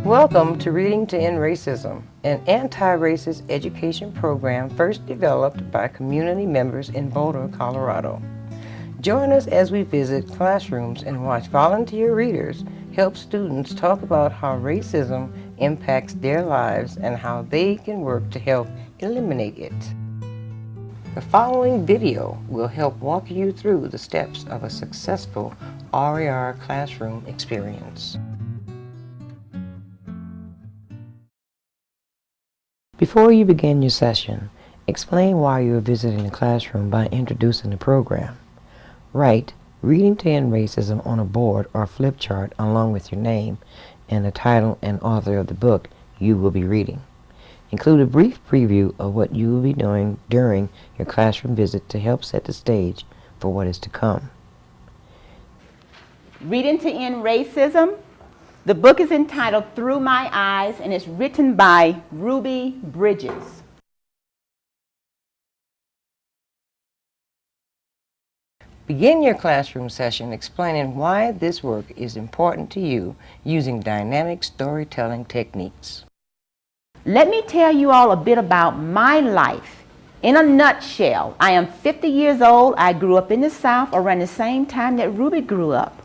Welcome to Reading to End Racism, an anti-racist education program first developed by community members in Boulder, Colorado. Join us as we visit classrooms and watch volunteer readers help students talk about how racism impacts their lives and how they can work to help eliminate it. The following video will help walk you through the steps of a successful RAR classroom experience. Before you begin your session, explain why you are visiting the classroom by introducing the program. Write Reading to End Racism on a board or flip chart along with your name and the title and author of the book you will be reading. Include a brief preview of what you will be doing during your classroom visit to help set the stage for what is to come. Reading to End Racism. The book is entitled Through My Eyes and it's written by Ruby Bridges. Begin your classroom session explaining why this work is important to you using dynamic storytelling techniques. Let me tell you all a bit about my life. In a nutshell, I am 50 years old. I grew up in the South around the same time that Ruby grew up.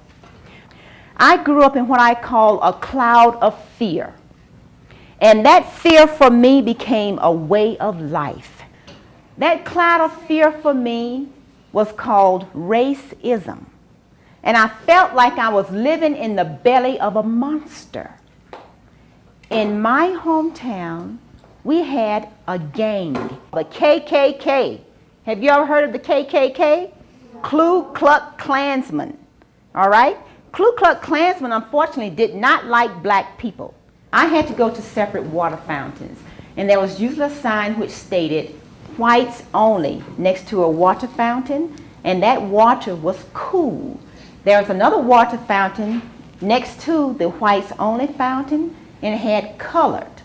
I grew up in what I call a cloud of fear. And that fear for me became a way of life. That cloud of fear for me was called racism. And I felt like I was living in the belly of a monster. In my hometown, we had a gang, the KKK. Have you ever heard of the KKK? Ku Klux Klansmen, all right? Ku Klux Klansmen, unfortunately, did not like black people. I had to go to separate water fountains, and there was usually a sign which stated, whites only, next to a water fountain, and that water was cool. There was another water fountain next to the whites only fountain, and it had colored.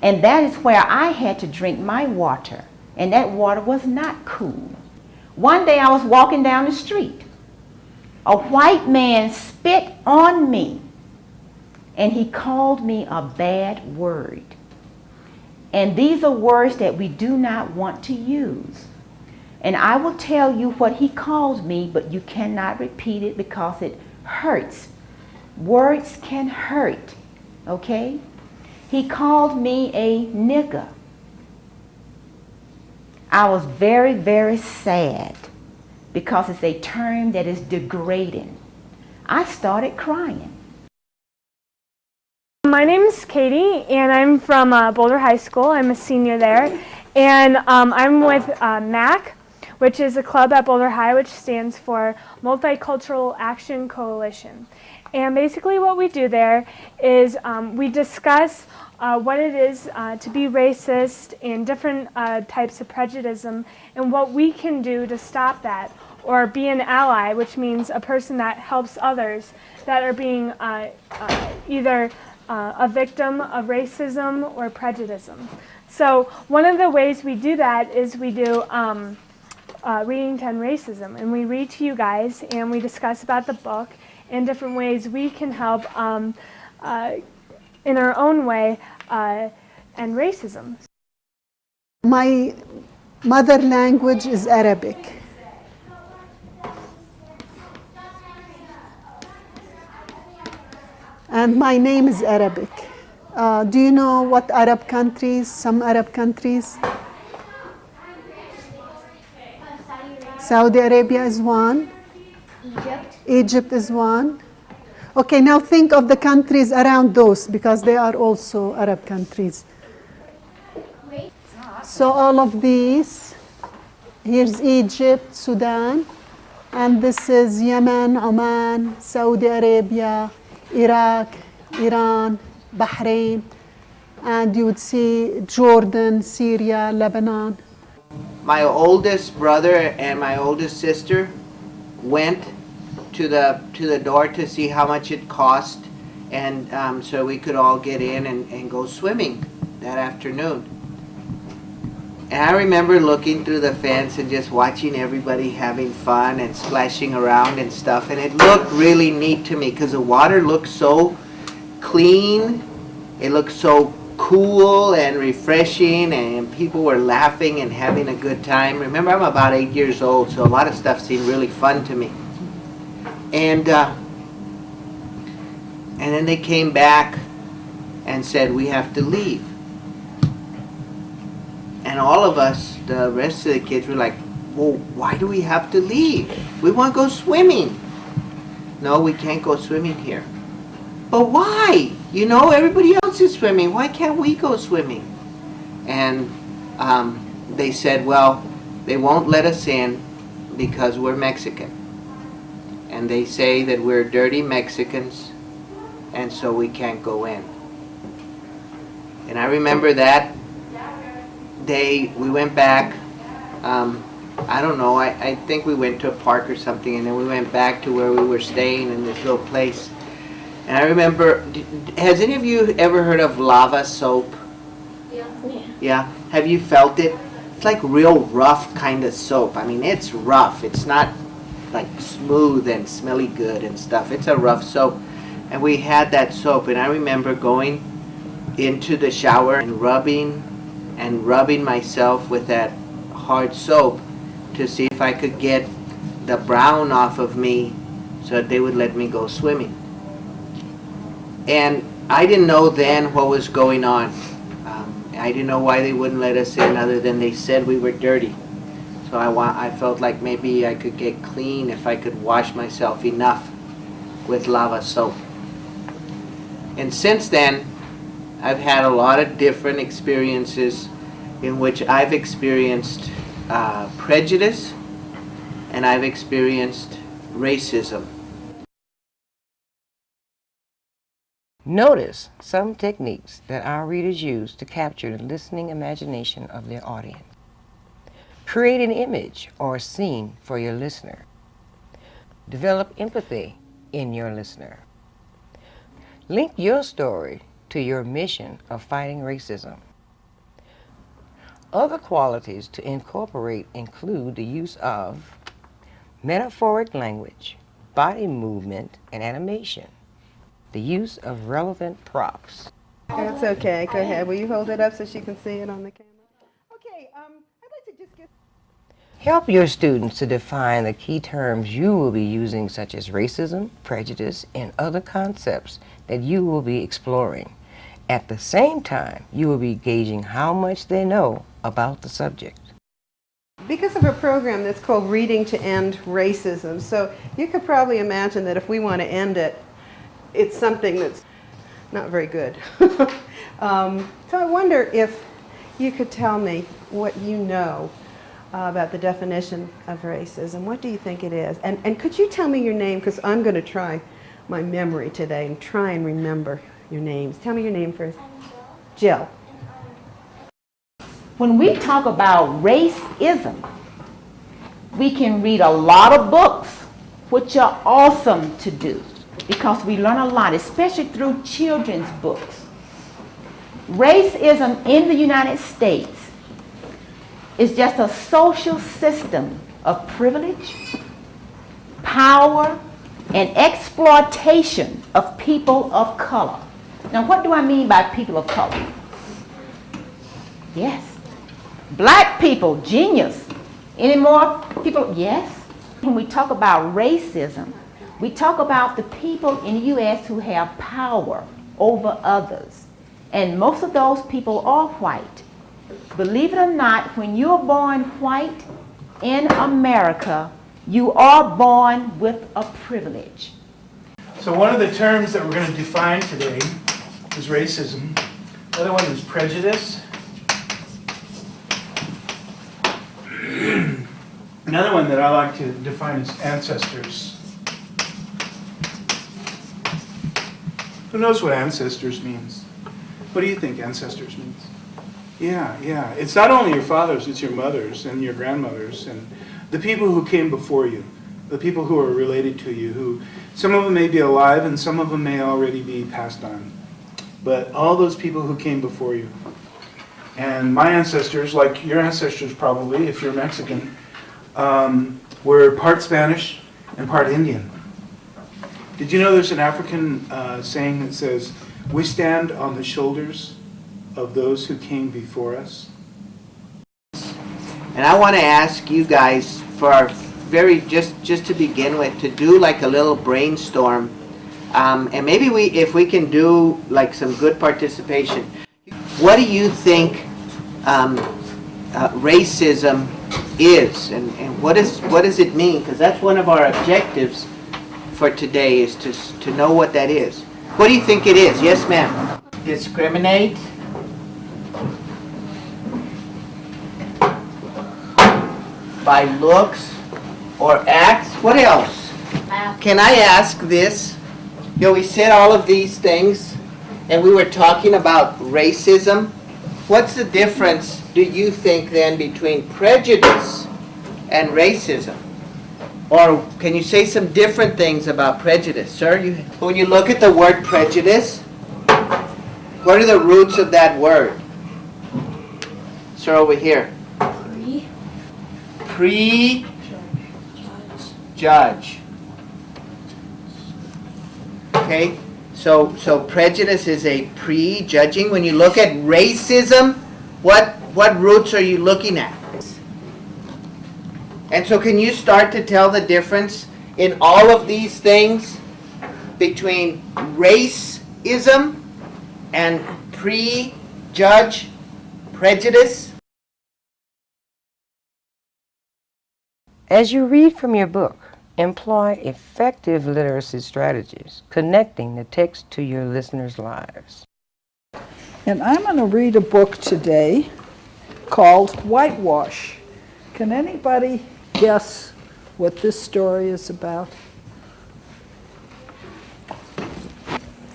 And that is where I had to drink my water, and that water was not cool. One day I was walking down the street. A white man spit on me, and he called me a bad word. And these are words that we do not want to use. And I will tell you what he called me, but you cannot repeat it because it hurts. Words can hurt, okay? He called me a nigger. I was very, very sad because it's a term that is degrading. I started crying. My name is Katie, and I'm from Boulder High School. I'm a senior there. And I'm with MAC, which is a club at Boulder High, which stands for Multicultural Action Coalition. And basically what we do there is we discuss what it is to be racist and different types of prejudice and what we can do to stop that, or be an ally, which means a person that helps others that are being either a victim of racism or prejudice. So one of the ways we do that is we do Reading to End Racism, and we read to you guys and we discuss about the book and different ways we can help in our own way end racism. My mother language is Arabic. And my name is Arabic. Do you know what Arab countries, some Arab countries? Saudi Arabia is one. Egypt is one. Okay, now think of the countries around those because they are also Arab countries. So all of these, here's Egypt, Sudan, and this is Yemen, Oman, Saudi Arabia, Iraq, Iran, Bahrain, and you would see Jordan, Syria, Lebanon. My oldest brother and my oldest sister went to the door to see how much it cost, and so we could all get in and go swimming that afternoon. And I remember looking through the fence and just watching everybody having fun and splashing around and stuff, and it looked really neat to me because the water looked so clean. It looked so cool and refreshing, and people were laughing and having a good time. Remember, I'm about 8 years old, so a lot of stuff seemed really fun to me. And then they came back and said, we have to leave. And all of us, the rest of the kids, were like, well, why do we have to leave? We want to go swimming. No, we can't go swimming here. But why? You know, everybody else is swimming. Why can't we go swimming? And they said, well, they won't let us in because we're Mexican. And they say that we're dirty Mexicans, and so we can't go in. And I remember that day we went back. I don't know, I think we went to a park or something, and then we went back to where we were staying in this little place. And I remember, has any of you ever heard of lava soap? Yeah. Yeah? Have you felt it? It's like real rough kind of soap. I mean, it's rough. It's not like smooth and smelly good and stuff. It's a rough soap. And we had that soap, and I remember going into the shower and rubbing myself with that hard soap to see if I could get the brown off of me so that they would let me go swimming. And I didn't know then what was going on. I didn't know why they wouldn't let us in other than they said we were dirty. So I felt like maybe I could get clean if I could wash myself enough with lava soap. And since then, I've had a lot of different experiences in which I've experienced prejudice and I've experienced racism. Notice some techniques that our readers use to capture the listening imagination of their audience. Create an image or a scene for your listener. Develop empathy in your listener. Link your story to your mission of fighting racism. Other qualities to incorporate include the use of metaphoric language, body movement, and animation. The use of relevant props. That's okay. Go ahead. Will you hold it up so she can see it on the camera? Okay. I'd like to just get. Help your students to define the key terms you will be using, such as racism, prejudice, and other concepts that you will be exploring. At the same time, you will be gauging how much they know about the subject. Because of a program that's called Reading to End Racism, so you could probably imagine that if we want to end it, it's something that's not very good. So I wonder if you could tell me what you know about the definition of racism. What do you think it is? And could you tell me your name? Because I'm going to try my memory today and try and remember your names. Tell me your name first. Jill. When we talk about racism, we can read a lot of books, which are awesome to do because we learn a lot, especially through children's books. Racism in the United States is just a social system of privilege, power, and exploitation of people of color. Now, what do I mean by people of color? Yes. Black people, genius. Any more people? Yes. When we talk about racism, we talk about the people in the U.S. who have power over others. And most of those people are white. Believe it or not, when you're born white in America, you are born with a privilege. So one of the terms that we're going to define today is racism. The other one is prejudice. Another one that I like to define is ancestors. Who knows what ancestors means? What do you think ancestors means? Yeah. It's not only your fathers, it's your mothers and your grandmothers and the people who came before you, the people who are related to you, who some of them may be alive and some of them may already be passed on. But all those people who came before you. And my ancestors, like your ancestors probably, if you're Mexican, were part Spanish and part Indian. Did you know there's an African saying that says, We stand on the shoulders of those who came before us. And I want to ask you guys for our just to begin with, to do like a little brainstorm, and maybe if we can do like some good participation. What do you think racism is, and what does it mean? Because that's one of our objectives for today, is to know what that is. What do you think it is? Yes, ma'am. Discriminate. By looks or acts. What else? Can I ask this? You know, we said all of these things, and we were talking about racism. What's the difference, do you think, then, between prejudice and racism? Or can you say some different things about prejudice, sir? When you look at the word prejudice, what are the roots of that word? Sir, over here. Prejudge. Okay, so prejudice is a prejudging. When you look at racism, what roots are you looking at? And so can you start to tell the difference in all of these things between racism and prejudge, prejudice? As you read from your book, employ effective literacy strategies, connecting the text to your listeners' lives. And I'm going to read a book today called Whitewash. Can anybody guess what this story is about?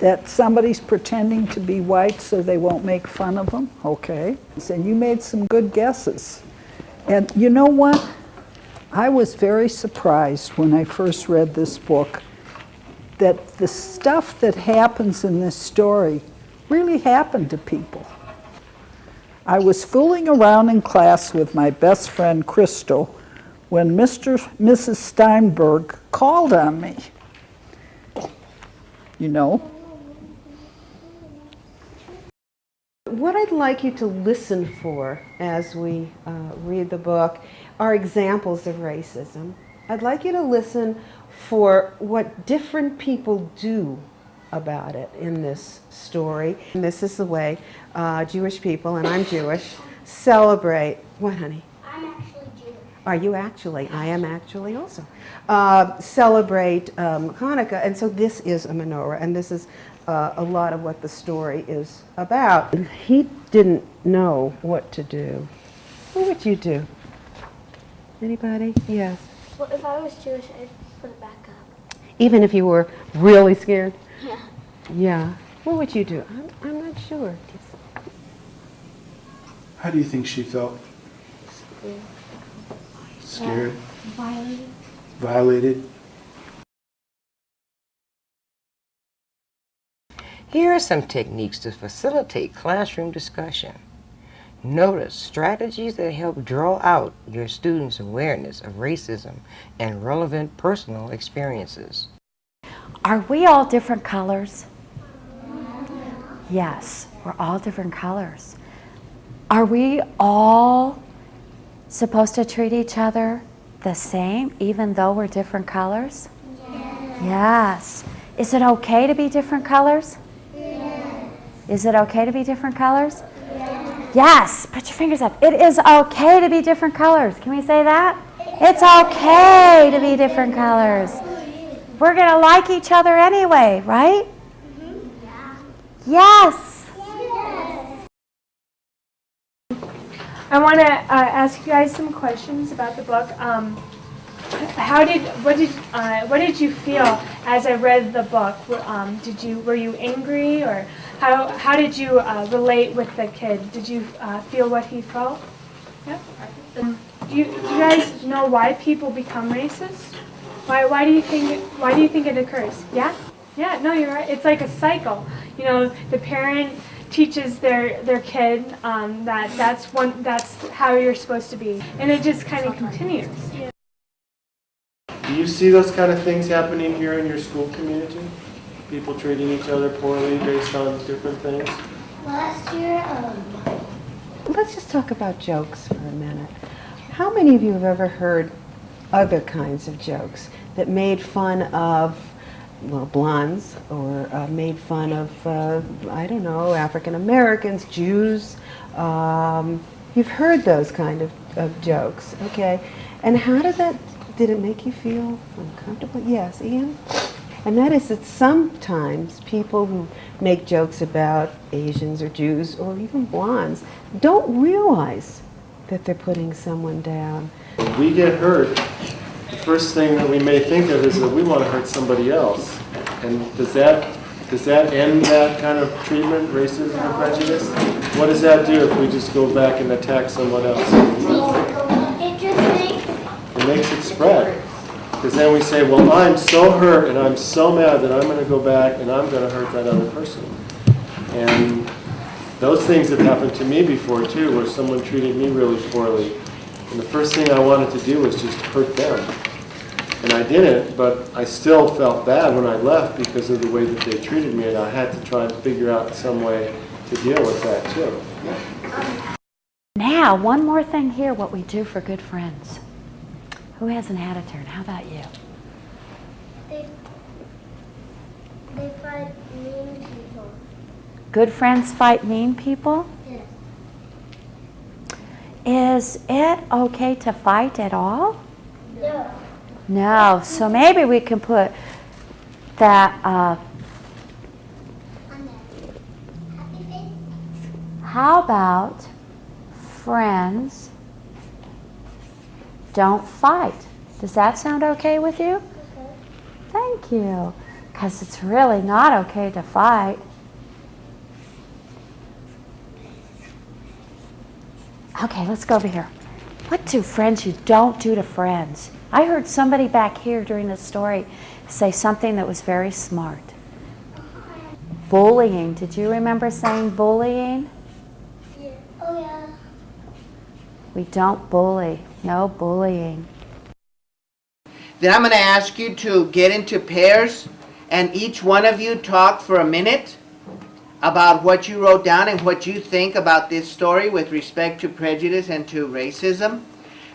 That somebody's pretending to be white so they won't make fun of them? Okay. And you made some good guesses. And you know what? I was very surprised when I first read this book that the stuff that happens in this story really happened to people. I was fooling around in class with my best friend Crystal when Mrs. Steinberg called on me. You know? What I'd like you to listen for as we read the book are examples of racism. I'd like you to listen for what different people do about it in this story. And this is the way Jewish people, and I'm Jewish, celebrate. What, honey? I'm actually Jewish. Are you actually? I am actually also. Celebrate Hanukkah, and so this is a menorah, and this is a lot of what the story is about. He didn't know what to do. What would you do? Anybody? Yes. Well, if I was Jewish, I'd put it back up. Even if you were really scared? Yeah. Yeah. What would you do? I'm not sure. How do you think she felt? Scared? Violated. Violated? Here are some techniques to facilitate classroom discussion. Notice strategies that help draw out your students' awareness of racism and relevant personal experiences. Are we all different colors? Yes, we're all different colors. Are we all supposed to treat each other the same, even though we're different colors? Yes. Is it okay to be different colors? Yes. Is it okay to be different colors? Yes, put your fingers up. It is okay to be different colors. Can we say that? It's okay to be different colors. We're going to like each other anyway, right? Yes. I want to ask you guys some questions about the book. What did you feel as I read the book? Were you angry, or how did you relate with the kid? Did you feel what he felt? Yep. Do you guys know why people become racist? Why do you think it occurs? Yeah? Yeah, no, you're right. It's like a cycle. You know, the parent teaches their kid that's how you're supposed to be, and it just kind of continues. Do you see those kind of things happening here in your school community? people treating each other poorly based on different things? Last year, Let's just talk about jokes for a minute. How many of you have ever heard other kinds of jokes that made fun of, well, blondes, or made fun of, I don't know, African Americans, Jews? You've heard those kind of jokes, okay? And how did it make you feel uncomfortable? Yes, Ian? And that is that sometimes people who make jokes about Asians or Jews or even blondes don't realize that they're putting someone down. When we get hurt, the first thing that we may think of is that we want to hurt somebody else. And does that end that kind of treatment, racism and prejudice? What does that do if we just go back and attack someone else? It makes it spread. Because then we say, well, I'm so hurt and I'm so mad that I'm going to go back and I'm going to hurt that other person. And those things have happened to me before too, where someone treated me really poorly. And the first thing I wanted to do was just hurt them. And I didn't, but I still felt bad when I left because of the way that they treated me, and I had to try and figure out some way to deal with that too. Now, one more thing here, what we do for good friends. Who hasn't had a turn? How about you? they fight mean people. Good friends fight mean people? Yes. Is it okay to fight at all? No. No. So maybe we can put that, On there. Happy face. how about friends don't fight? Does that sound okay with you? Okay. Thank you. Because it's really not okay to fight. Okay, let's go over here. What do friends you don't do to friends? I heard somebody back here during the story say something that was very smart. Bullying. Did you remember saying bullying? Yeah. Oh yeah. We don't bully. No bullying. Then I'm going to ask you to get into pairs, and each one of you talk for a minute about what you wrote down and what you think about this story with respect to prejudice and to racism.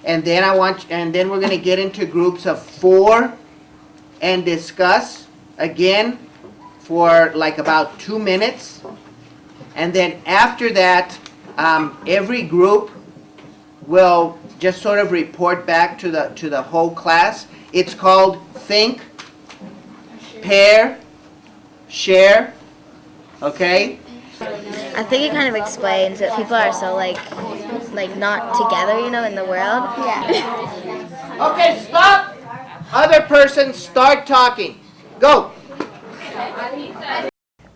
And then we're going to get into groups of 4 and discuss again for like about 2 minutes. And then after that, every group will just sort of report back to the whole class. It's called Think, Pair, Share. Okay? I think it kind of explains that people are so like not together, you know, in the world. Yeah. Okay, stop. Other person, start talking. Go.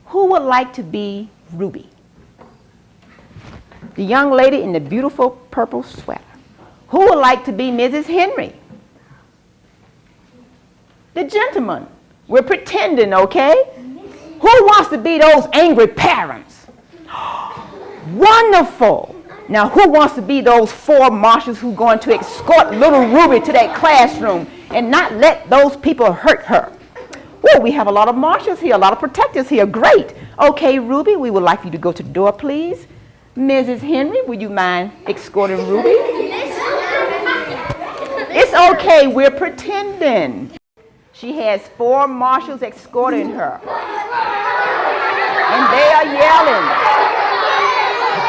Who would like to be Ruby? The young lady in the beautiful purple sweater. Who would like to be Mrs. Henry? The gentleman. We're pretending, okay? Who wants to be those angry parents? Wonderful. Now, who wants to be those 4 marshals who are going to escort little Ruby to that classroom and not let those people hurt her? Well, we have a lot of marshals here, a lot of protectors here. Great. Okay, Ruby, we would like you to go to the door, please. Mrs. Henry, would you mind escorting Ruby? It's okay, we're pretending. She has 4 marshals escorting her. And they are yelling,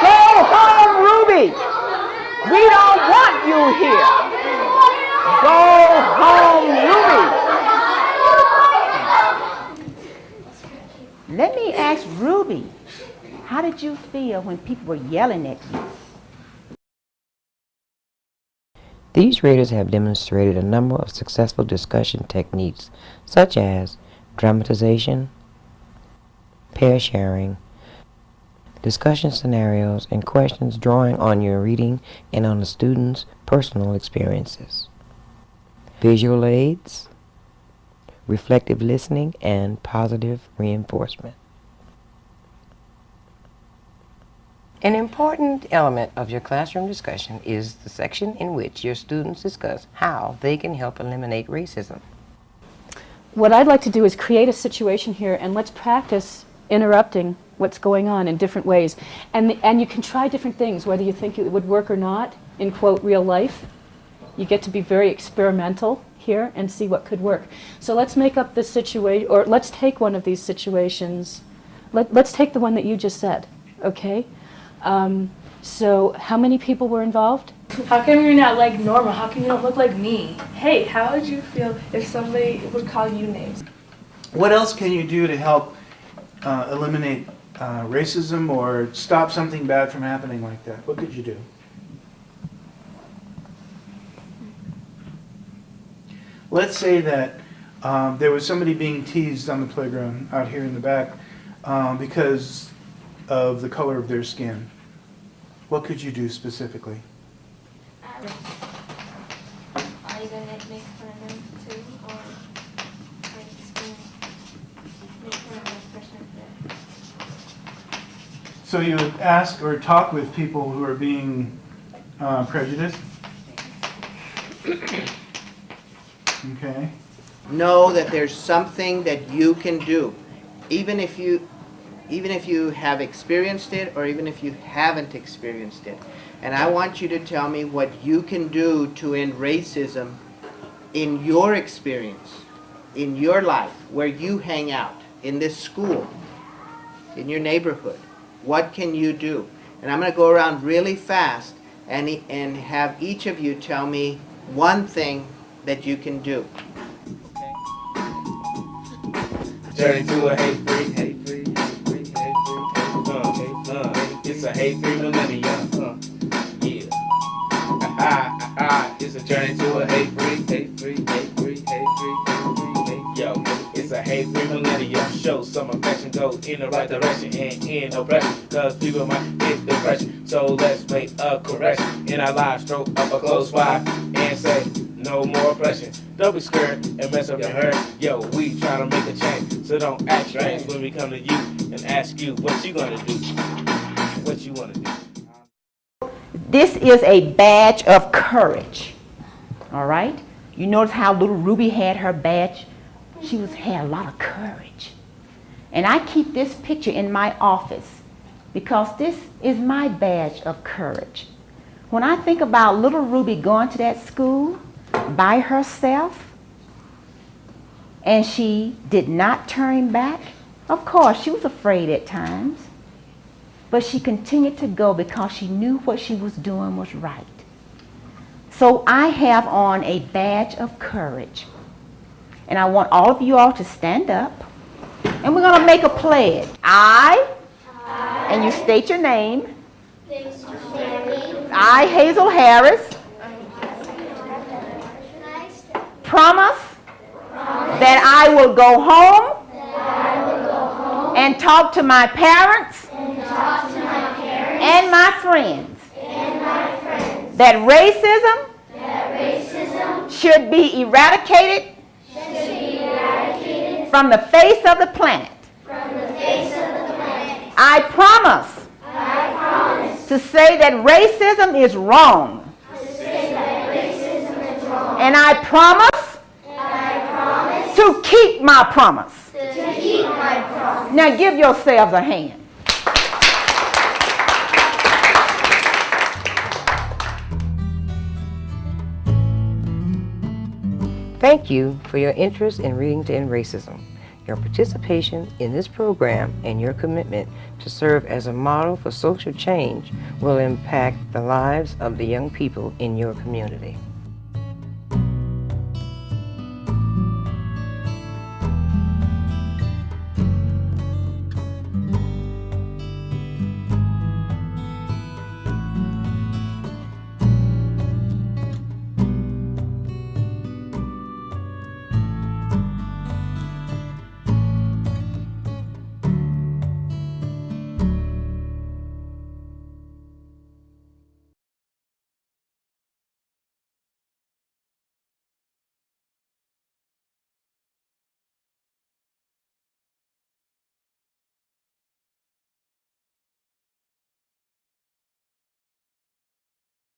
"Go home, Ruby! We don't want you here! Go home, Ruby!" Let me ask Ruby, how did you feel when people were yelling at you? These readers have demonstrated a number of successful discussion techniques, such as dramatization, pair sharing, discussion scenarios, and questions drawing on your reading and on the student's personal experiences, visual aids, reflective listening, and positive reinforcement. An important element of your classroom discussion is the section in which your students discuss how they can help eliminate racism. what I'd like to do is create a situation here, and let's practice interrupting what's going on in different ways. And you can try different things, whether you think it would work or not, in, quote, real life. You get to be very experimental here and see what could work. So let's make up this situation, or let's take one of these situations. Let's take the one that you just said, okay? So how many people were involved? How come you're not like Norma? How come you don't look like me? Hey, how would you feel if somebody would call you names? What else can you do to help eliminate racism or stop something bad from happening like that? What could you do? Let's say that there was somebody being teased on the playground out here in the back because of the color of their skin. What could you do specifically? Are you going to make fun of them too? Or are you just going to make fun of the person that... So you would ask or talk with people who are being prejudiced? Okay. Know that there's something that you can do, even if you have experienced it or even if you haven't experienced it. And I want you to tell me what you can do to end racism in your experience, in your life, where you hang out, in this school, in your neighborhood. What can you do? And I'm going to go around really fast and have each of you tell me one thing that you can do. Journey to a hate-free, it's a hate-free millennium, yeah. It's a journey to a hate-free, yo. It's a hate-free millennium. Show some affection, go in the right direction and end oppression, cause people might hit depression. So let's make a correction in our lives, stroke up a close fire and say, no more oppression. Don't be scared and mess up your herd. Yo, we trying to make a change, so don't act strange when we come to you and ask you what you gonna do. What you wanna do. This is a badge of courage. All right? You notice how little Ruby had her badge? She had a lot of courage. And I keep this picture in my office because this is my badge of courage. When I think about little Ruby going to that school by herself, and she did not turn back. Of course, she was afraid at times, but she continued to go because she knew what she was doing was right. So I have on a badge of courage, and I want all of you all to stand up, and we're going to make a pledge. And you state your name. I, Hazel Harris, promise that I will go home and talk to my parents and my friends that racism should be eradicated from the face of the planet. I promise to say that racism is wrong. And I promise to keep my promise. Now give yourselves a hand. Thank you for your interest in Reading to End Racism. Your participation in this program and your commitment to serve as a model for social change will impact the lives of the young people in your community.